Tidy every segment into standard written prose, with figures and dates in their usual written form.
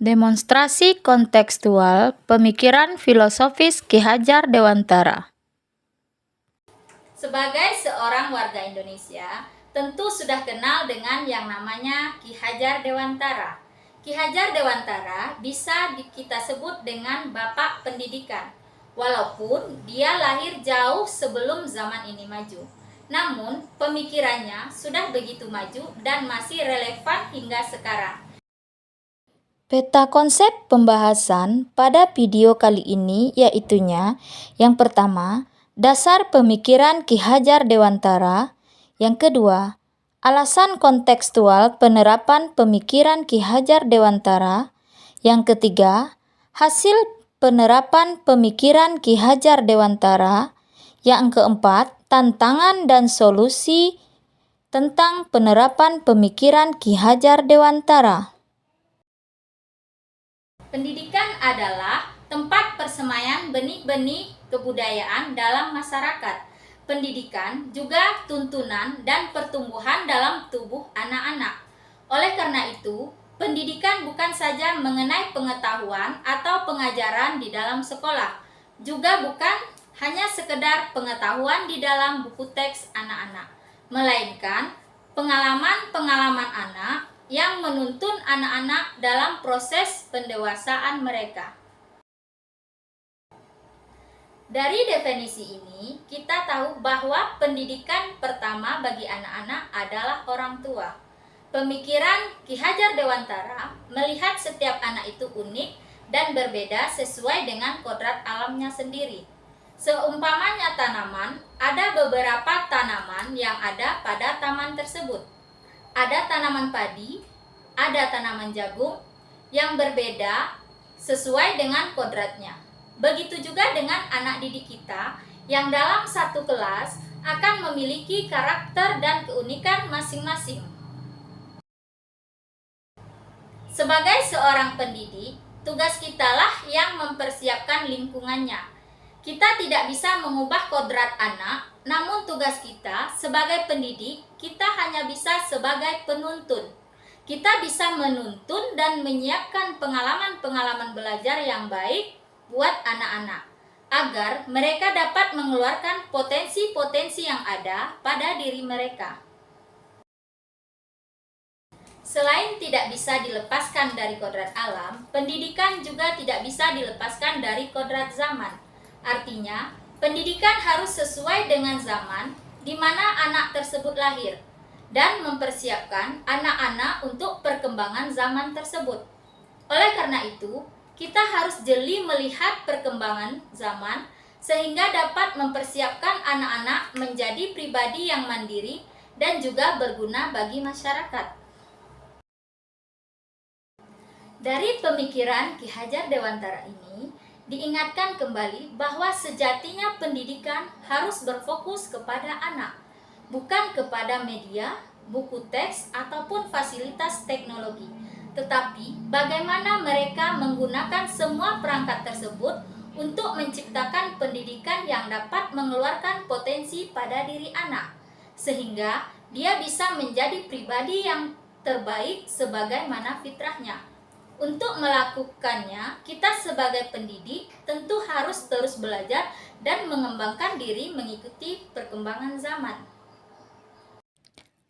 Demonstrasi kontekstual pemikiran filosofis Ki Hajar Dewantara. Sebagai seorang warga Indonesia, tentu sudah kenal dengan yang namanya Ki Hajar Dewantara. Ki Hajar Dewantara bisa kita sebut dengan Bapak Pendidikan, walaupun dia lahir jauh sebelum zaman ini maju. Namun, pemikirannya sudah begitu maju dan masih relevan hingga sekarang. Peta konsep pembahasan pada video kali ini yaitunya yang pertama, dasar pemikiran Ki Hajar Dewantara. Yang kedua, alasan kontekstual penerapan pemikiran Ki Hajar Dewantara. Yang ketiga, hasil penerapan pemikiran Ki Hajar Dewantara. Yang keempat, tantangan dan solusi tentang penerapan pemikiran Ki Hajar Dewantara. Pendidikan adalah tempat persemaian benih-benih kebudayaan dalam masyarakat. Pendidikan juga tuntunan dan pertumbuhan dalam tubuh anak-anak. Oleh karena itu, pendidikan bukan saja mengenai pengetahuan atau pengajaran di dalam sekolah, juga bukan hanya sekedar pengetahuan di dalam buku teks anak-anak, melainkan pengalaman-pengalaman anak yang menuntun anak-anak dalam proses pendewasaan mereka. Dari definisi ini, kita tahu bahwa pendidikan pertama bagi anak-anak adalah orang tua. Pemikiran Ki Hajar Dewantara melihat setiap anak itu unik dan berbeda sesuai dengan kodrat alamnya sendiri. Seumpamanya tanaman, ada beberapa tanaman yang ada pada taman tersebut. Ada tanaman padi, ada tanaman jagung yang berbeda sesuai dengan kodratnya. Begitu juga dengan anak didik kita yang dalam satu kelas akan memiliki karakter dan keunikan masing-masing. Sebagai seorang pendidik, tugas kitalah yang mempersiapkan lingkungannya. Kita tidak bisa mengubah kodrat anak, namun tugas kita sebagai pendidik, kita hanya bisa sebagai penuntun. Kita bisa menuntun dan menyiapkan pengalaman-pengalaman belajar yang baik buat anak-anak, agar mereka dapat mengeluarkan potensi-potensi yang ada pada diri mereka. Selain tidak bisa dilepaskan dari kodrat alam, pendidikan juga tidak bisa dilepaskan dari kodrat zaman. Artinya, pendidikan harus sesuai dengan zaman di mana anak tersebut lahir dan mempersiapkan anak-anak untuk perkembangan zaman tersebut. Oleh karena itu, kita harus jeli melihat perkembangan zaman sehingga dapat mempersiapkan anak-anak menjadi pribadi yang mandiri dan juga berguna bagi masyarakat. Dari pemikiran Ki Hajar Dewantara ini, diingatkan kembali bahwa sejatinya pendidikan harus berfokus kepada anak, bukan kepada media, buku teks, ataupun fasilitas teknologi, tetapi bagaimana mereka menggunakan semua perangkat tersebut untuk menciptakan pendidikan yang dapat mengeluarkan potensi pada diri anak, sehingga dia bisa menjadi pribadi yang terbaik sebagaimana fitrahnya. Untuk melakukannya, kita sebagai pendidik tentu harus terus belajar dan mengembangkan diri mengikuti perkembangan zaman.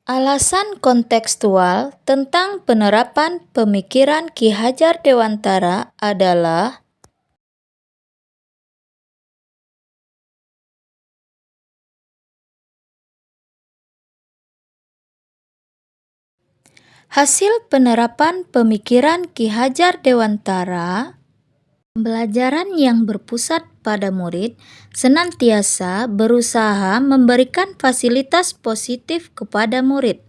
Alasan kontekstual tentang penerapan pemikiran Ki Hajar Dewantara adalah hasil penerapan pemikiran Ki Hajar Dewantara. Pembelajaran yang berpusat pada murid senantiasa berusaha memberikan fasilitas positif kepada murid.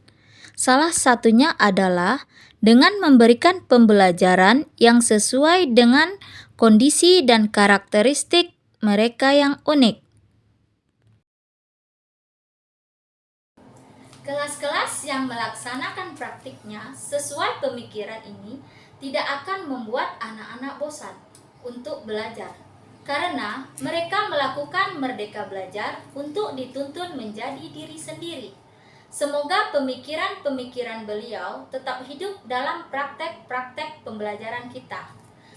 Salah satunya adalah dengan memberikan pembelajaran yang sesuai dengan kondisi dan karakteristik mereka yang unik. Kelas-kelas yang melaksanakan praktiknya sesuai pemikiran ini tidak akan membuat anak-anak bosan untuk belajar, karena mereka melakukan merdeka belajar untuk dituntun menjadi diri sendiri. Semoga pemikiran-pemikiran beliau tetap hidup dalam praktek-praktek pembelajaran kita,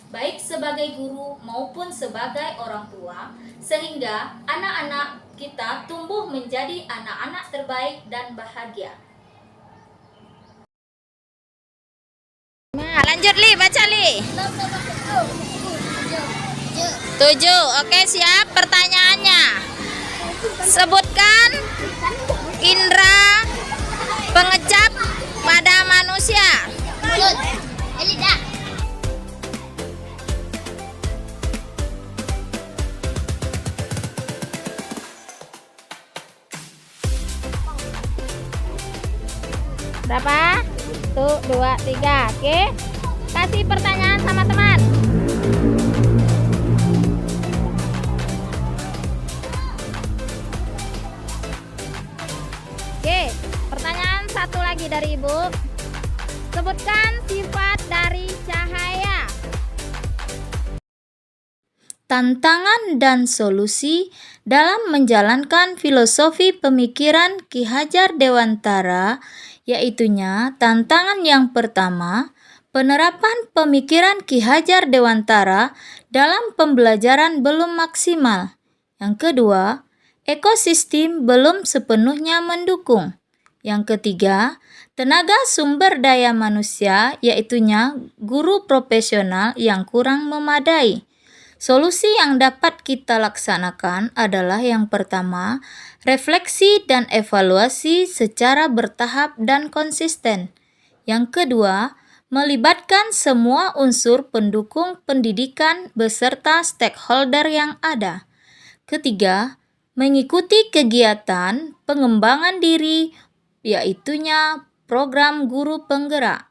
baik sebagai guru maupun sebagai orang tua, sehingga anak-anak kita tumbuh menjadi anak-anak terbaik dan bahagia. Nah, lanjut Li, baca Li. 7. Oke, siap. Pertanyaannya. Sebutkan indera pengecap pada manusia. Berapa? 1, 2, 3. Oke. Kasih pertanyaan sama teman. Oke, pertanyaan satu lagi dari Ibu. Sebutkan sifat dari cahaya. Tantangan dan solusi dalam menjalankan filosofi pemikiran Ki Hajar Dewantara, yaitunya tantangan yang pertama, penerapan pemikiran Ki Hajar Dewantara dalam pembelajaran belum maksimal. Yang kedua, ekosistem belum sepenuhnya mendukung. Yang ketiga, tenaga sumber daya manusia, yaitunya guru profesional yang kurang memadai. Solusi yang dapat kita laksanakan adalah yang pertama, refleksi dan evaluasi secara bertahap dan konsisten. Yang kedua, melibatkan semua unsur pendukung pendidikan beserta stakeholder yang ada. Ketiga, mengikuti kegiatan pengembangan diri, yaitunya program guru penggerak.